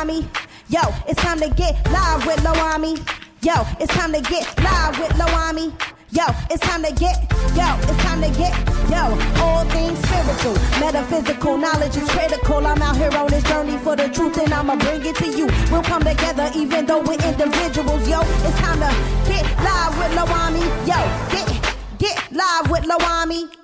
LoAhmmi. Yo, it's time to get live with LoAhmmi. Yo, it's time to get live with LoAhmmi. Yo, it's time to get, all things spiritual, metaphysical knowledge is critical. I'm out here on this journey for the truth and I'ma bring it to you. We'll come together even though we're individuals. Yo, it's time to get live with LoAhmmi. Yo, get live with LoAhmmi.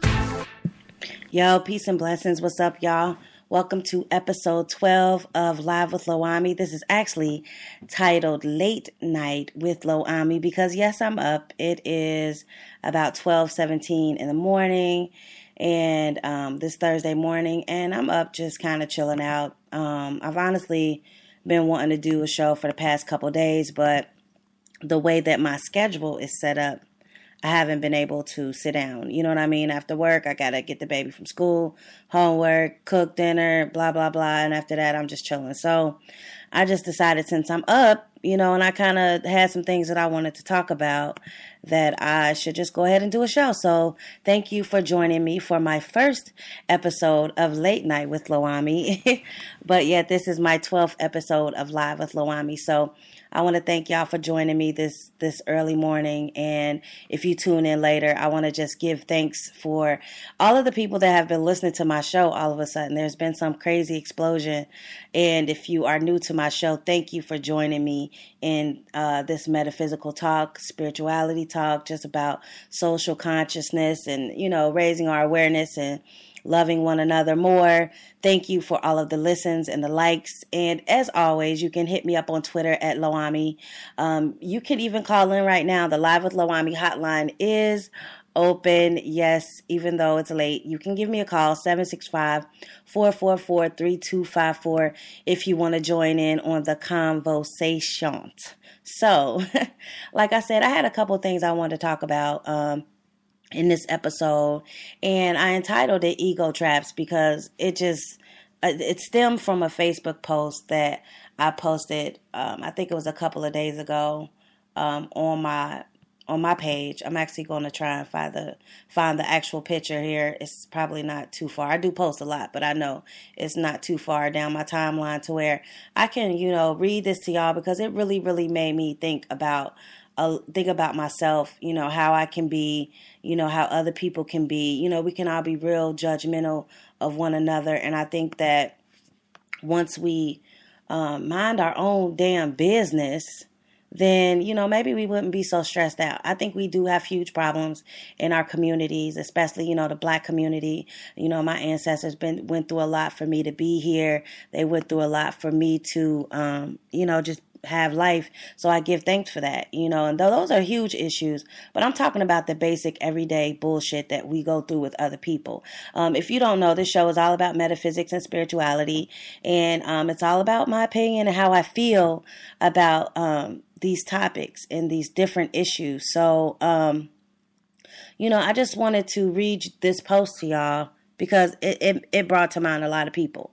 Yo, peace and blessings. What's up, y'all? Welcome to episode 12 of Live with LoAhmmi. This is actually titled Late Night with LoAhmmi because, yes, I'm up. It is about 12:17 in the morning and this Thursday morning, and I'm up just kind of chilling out. I've honestly been wanting to do a show for the past couple days, but the way that my schedule is set up, I haven't been able to sit down. You know what I mean? After work, I got to get the baby from school, homework, cook dinner, blah, blah, blah. And after that, I'm just chilling. So I just decided since I'm up, and I kind of had some things that I wanted to talk about, that I should just go ahead and do a show. So thank you for joining me for my first episode of Late Night with LoAhmmi. But yet this is my 12th episode of Live with LoAhmmi. So I want to thank y'all for joining me this early morning. And if you tune in later, I want to just give thanks for all of the people that have been listening to my show all of a sudden. There's been some crazy explosion. And if you are new to my show, thank you for joining me in this metaphysical talk, spirituality talk, just about social consciousness and, raising our awareness and loving one another more. Thank you for all of the listens and the likes. And as always, you can hit me up on Twitter at LoAhmmi. You can even call in right now. The Live with LoAhmmi hotline is open. Yes, even though it's late, you can give me a call, 765-444-3254, if you want to join in on the conversation. So, like I said, I had a couple things I wanted to talk about in this episode, and I entitled it Ego Traps because it stemmed from a Facebook post that I posted, I think it was a couple of days ago, on my page. I'm actually going to try and find the actual picture here. It's probably not too far. I do post a lot, but I know it's not too far down my timeline to where I can, read this to y'all, because it really, really made me think about myself, how I can be, how other people can be. We can all be real judgmental of one another. And I think that once we mind our own damn business, then, maybe we wouldn't be so stressed out. I think we do have huge problems in our communities, especially, the Black community. My ancestors went through a lot for me to be here. They went through a lot for me to, just have life. So I give thanks for that, and those are huge issues, but I'm talking about the basic everyday bullshit that we go through with other people. If you don't know, this show is all about metaphysics and spirituality, and it's all about my opinion and how I feel about these topics and these different issues. So, I just wanted to read this post to y'all because it brought to mind a lot of people.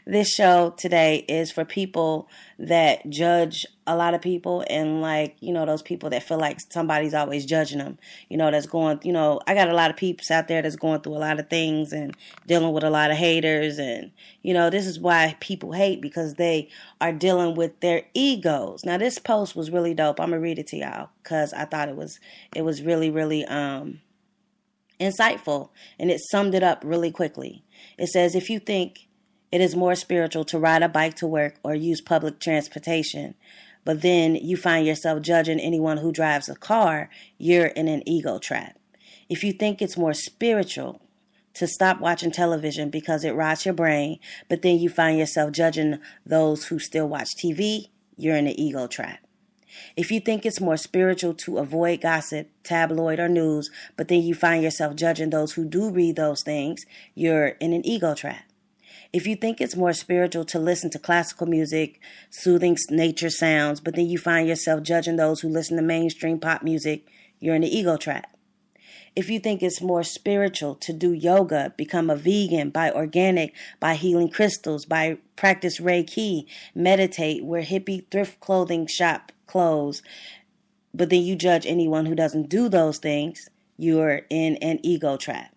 This show today is for people that judge a lot of people, and those people that feel like somebody's always judging them, that's going, I got a lot of peeps out there that's going through a lot of things and dealing with a lot of haters. And, this is why people hate, because they are dealing with their egos. Now, this post was really dope. I'm going to read it to y'all because I thought it was really, really, insightful, and it summed it up really quickly. It says, if you think it is more spiritual to ride a bike to work or use public transportation, but then you find yourself judging anyone who drives a car, you're in an ego trap. If you think it's more spiritual to stop watching television because it rots your brain, but then you find yourself judging those who still watch TV, you're in an ego trap. If you think it's more spiritual to avoid gossip, tabloid, or news, but then you find yourself judging those who do read those things, you're in an ego trap. If you think it's more spiritual to listen to classical music, soothing nature sounds, but then you find yourself judging those who listen to mainstream pop music, you're in the ego trap. If you think it's more spiritual to do yoga, become a vegan, buy organic, buy healing crystals, buy practice Reiki, meditate, wear hippie thrift clothing shop clothes, but then you judge anyone who doesn't do those things, you're in an ego trap.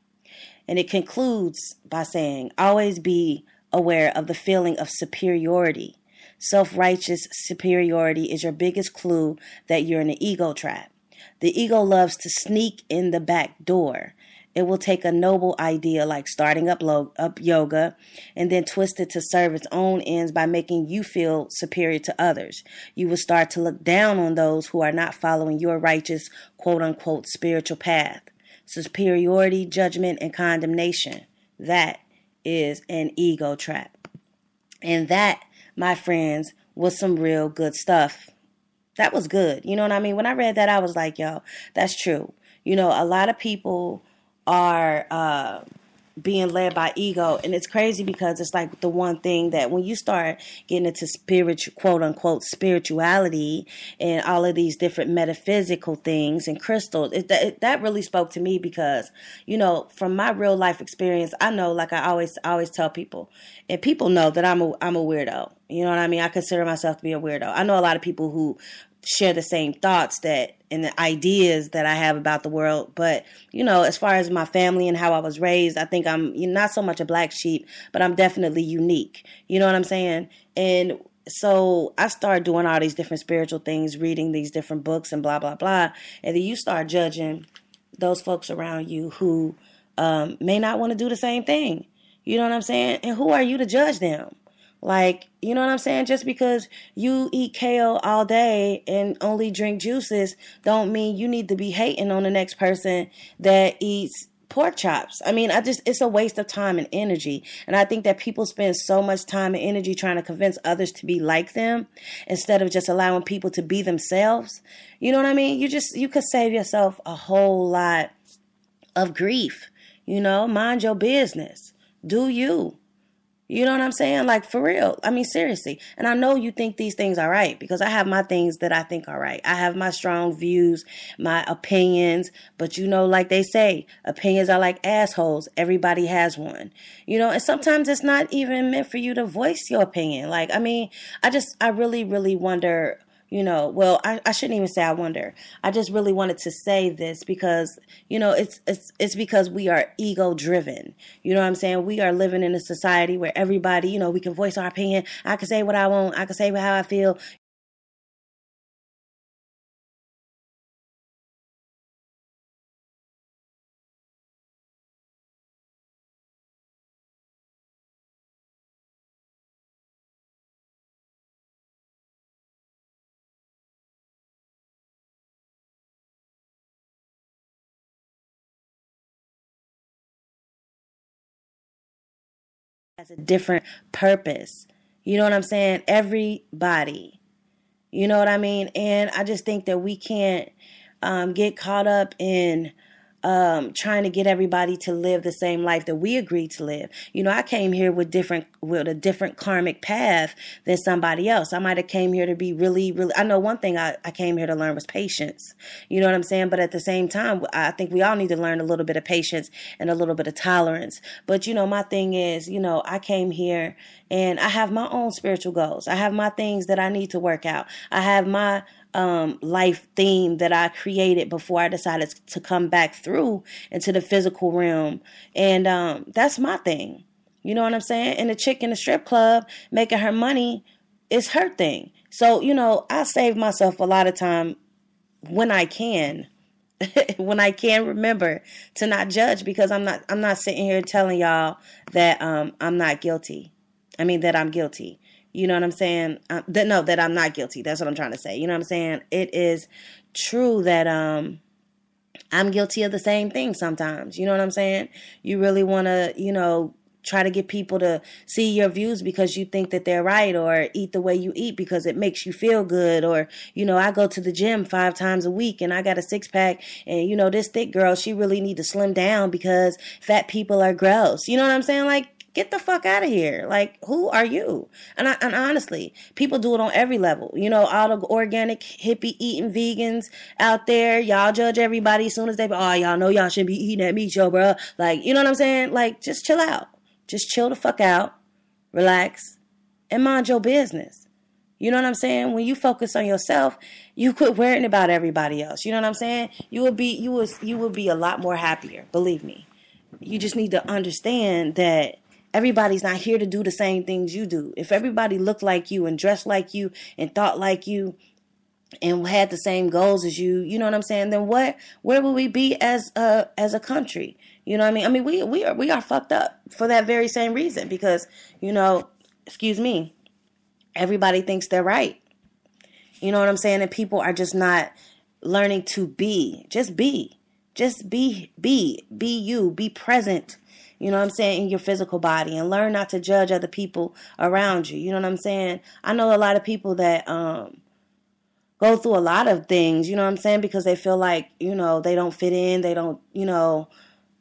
And it concludes by saying, always be aware of the feeling of superiority. Self-righteous superiority is your biggest clue that you're in an ego trap. The ego loves to sneak in the back door. It will take a noble idea like starting up yoga and then twist it to serve its own ends by making you feel superior to others. You will start to look down on those who are not following your righteous, quote-unquote, spiritual path. Superiority, judgment, and condemnation. That is an ego trap. And that, my friends, was some real good stuff. That was good. You know what I mean? When I read that, I was like, yo, that's true. You know, a lot of people are being led by ego, and it's crazy because it's like the one thing that when you start getting into spiritual, quote unquote, spirituality and all of these different metaphysical things and crystals, that really spoke to me because, you know, from my real life experience, I know, like I always tell people, and people know that I'm a weirdo. You know what I mean? I consider myself to be a weirdo. I know a lot of people who share the same thoughts that and the ideas that I have about the world. But, you know, as far as my family and how I was raised, I think I'm not so much a black sheep, but I'm definitely unique. You know what I'm saying? And so I started doing all these different spiritual things, reading these different books and blah, blah, blah. And then you start judging those folks around you who may not want to do the same thing. You know what I'm saying? And who are you to judge them? Like, you know what I'm saying? Just because you eat kale all day and only drink juices don't mean you need to be hating on the next person that eats pork chops. I mean, it's a waste of time and energy. And I think that people spend so much time and energy trying to convince others to be like them instead of just allowing people to be themselves. You know what I mean? You could save yourself a whole lot of grief. You know, mind your business. Do you? You know what I'm saying? Like, for real. I mean, seriously. And I know you think these things are right because I have my things that I think are right. I have my strong views, my opinions. But, you know, like they say, opinions are like assholes. Everybody has one. You know, and sometimes it's not even meant for you to voice your opinion. Like, I mean, I really, really wonder. You know, well, I shouldn't even say I wonder. I just really wanted to say this because, you know, it's because we are ego driven. You know what I'm saying? We are living in a society where everybody, you know, we can voice our opinion. I can say what I want. I can say how I feel. Has a different purpose. You know what I'm saying? Everybody. You know what I mean? And I just think that we can't get caught up in trying to get everybody to live the same life that we agreed to live. You know, I came here with a different karmic path than somebody else. I might have came here to be really, really, I know one thing I came here to learn was patience. You know what I'm saying? But at the same time, I think we all need to learn a little bit of patience and a little bit of tolerance. But, you know, my thing is, you know, I came here and I have my own spiritual goals. I have my things that I need to work out. I have my life theme that I created before I decided to come back through into the physical realm. And that's my thing. You know what I'm saying? And the chick in the strip club making her money is her thing. So, you know, I save myself a lot of time when I can. When I can remember to not judge, because I'm not sitting here telling y'all that I'm not guilty. I mean that I'm guilty. You know what I'm saying? That I'm not guilty. That's what I'm trying to say. You know what I'm saying? It is true that I'm guilty of the same thing sometimes. You know what I'm saying? You really want to, you know, try to get people to see your views because you think that they're right, or eat the way you eat because it makes you feel good. Or, you know, I go to the gym 5 times a week and I got a 6-pack, and, you know, this thick girl, she really need to slim down because fat people are gross. You know what I'm saying? Like, get the fuck out of here. Like, who are you? And honestly, people do it on every level. You know, all the organic, hippie eating vegans out there, y'all judge everybody as soon as they, oh, y'all know y'all shouldn't be eating that meat, yo, bro. Like, you know what I'm saying? Like, just chill out. Just chill the fuck out, relax, and mind your business. You know what I'm saying? When you focus on yourself, you quit worrying about everybody else. You know what I'm saying? You will be a lot more happier, believe me. you just need to understand that everybody's not here to do the same things you do. If everybody looked like you and dressed like you and thought like you and had the same goals as you, you know what I'm saying? Then where would we be as a country? You know what I mean? I mean, we are fucked up for that very same reason because, you know, excuse me, everybody thinks they're right. You know what I'm saying? And people are just not learning to be. Just be you, be present. You know what I'm saying, in your physical body, and learn not to judge other people around you. You know what I'm saying? I know a lot of people that go through a lot of things, you know what I'm saying, because they feel like, you know, they don't fit in, they don't, you know,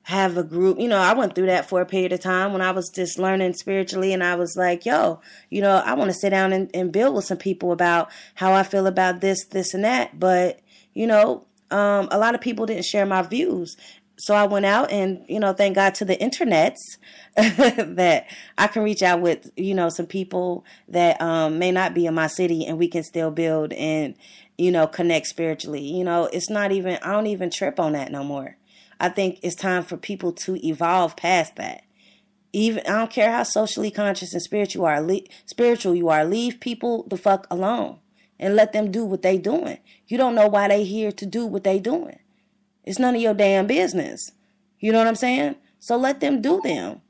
have a group. You know, I went through that for a period of time when I was just learning spiritually, and I was like, yo, you know, I want to sit down and build with some people about how I feel about this, and that. But, you know, a lot of people didn't share my views. So I went out and, you know, thank God to the internets that I can reach out with, you know, some people that may not be in my city, and we can still build and, you know, connect spiritually. You know, it's not even, I don't even trip on that no more. I think it's time for people to evolve past that. Even, I don't care how socially conscious and spiritual you are, leave people the fuck alone and let them do what they doing. You don't know why they here to do what they doing. It's none of your damn business. You know what I'm saying? So let them do them.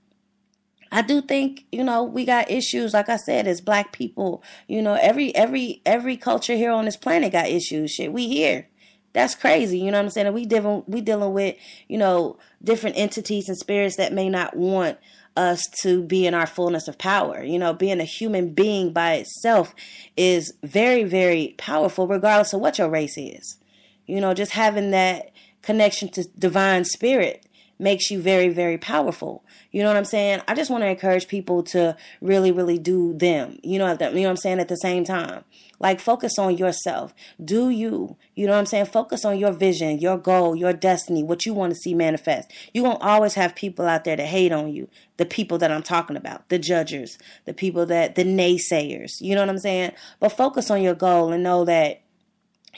I do think, you know, we got issues, like I said, as black people. You know, every culture here on this planet got issues. Shit, we here. That's crazy. You know what I'm saying? And we dealing with, you know, different entities and spirits that may not want us to be in our fullness of power. You know, being a human being by itself is very, very powerful, regardless of what your race is. You know, just having that connection to divine spirit makes you very, very powerful. You know what I'm saying? I just want to encourage people to really, really do them. You know what I'm saying? At the same time, like, focus on yourself. Do you? You know what I'm saying? Focus on your vision, your goal, your destiny, what you want to see manifest. You're going to always have people out there that hate on you. The people that I'm talking about, the judgers, the people the naysayers. You know what I'm saying? But focus on your goal and know that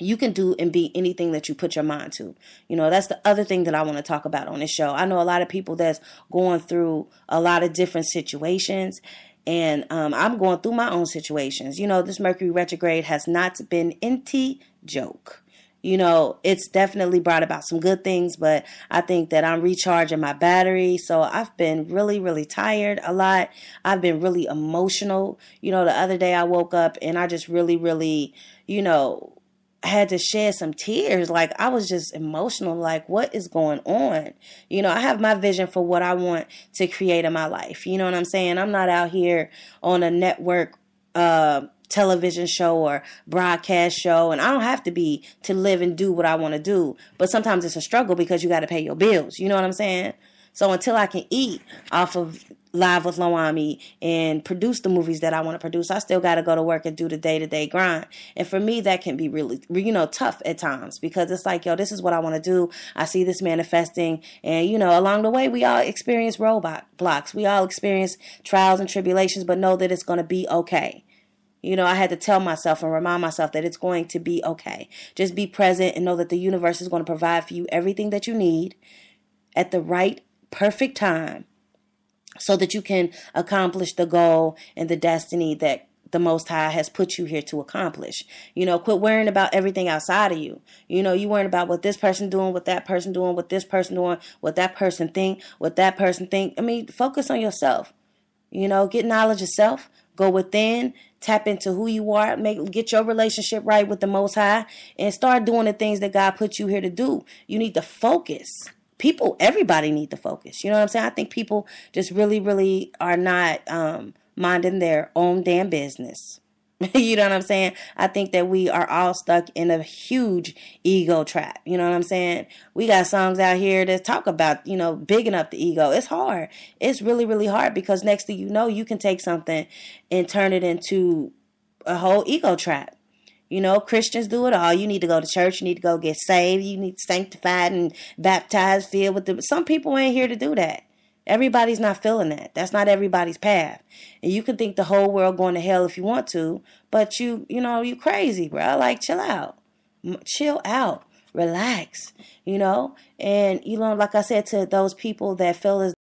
you can do and be anything that you put your mind to. You know, that's the other thing that I want to talk about on this show. I know a lot of people that's going through a lot of different situations, and I'm going through my own situations. You know, this Mercury retrograde has not been any joke. You know, it's definitely brought about some good things, but I think that I'm recharging my battery. So I've been really, really tired a lot. I've been really emotional. You know, the other day I woke up and I just really, really, you know, had to shed some tears. Like, I was just emotional. Like, what is going on? You know, I have my vision for what I want to create in my life. You know what I'm saying? I'm not out here on a network television show or broadcast show, and I don't have to be to live and do what I want to do. But sometimes it's a struggle because you got to pay your bills. You know what I'm saying? So until I can eat off of Live with LoAhmmi and produce the movies that I want to produce, I still got to go to work and do the day-to-day grind. And for me, that can be really, you know, tough at times, because it's like, yo, this is what I want to do. I see this manifesting. And, you know, along the way, we all experience roadblocks. Blocks. We all experience trials and tribulations, but know that it's going to be okay. You know, I had to tell myself and remind myself that it's going to be okay. Just be present and know that the universe is going to provide for you everything that you need at the right, perfect time, so that you can accomplish the goal and the destiny that the Most High has put you here to accomplish. You know, quit worrying about everything outside of you. You know, you worrying about what this person doing, what that person doing, what this person doing, what that person think, what that person think. I mean, focus on yourself. You know, get knowledge of self, go within, tap into who you are, get your relationship right with the Most High, and start doing the things that God put you here to do. You need to focus. Everybody need to focus. You know what I'm saying? I think people just really, really are not minding their own damn business. You know what I'm saying? I think that we are all stuck in a huge ego trap. You know what I'm saying? We got songs out here that talk about, you know, bigging up the ego. It's hard. It's really, really hard, because next thing you know, you can take something and turn it into a whole ego trap. You know, Christians do it all. You need to go to church. You need to go get saved. You need sanctified and baptized, filled with the... Some people ain't here to do that. Everybody's not feeling that. That's not everybody's path. And you can think the whole world going to hell if you want to, but you know, you crazy, bro. Like, chill out. Chill out. relax, you know. And, you know, like I said, to those people that feel as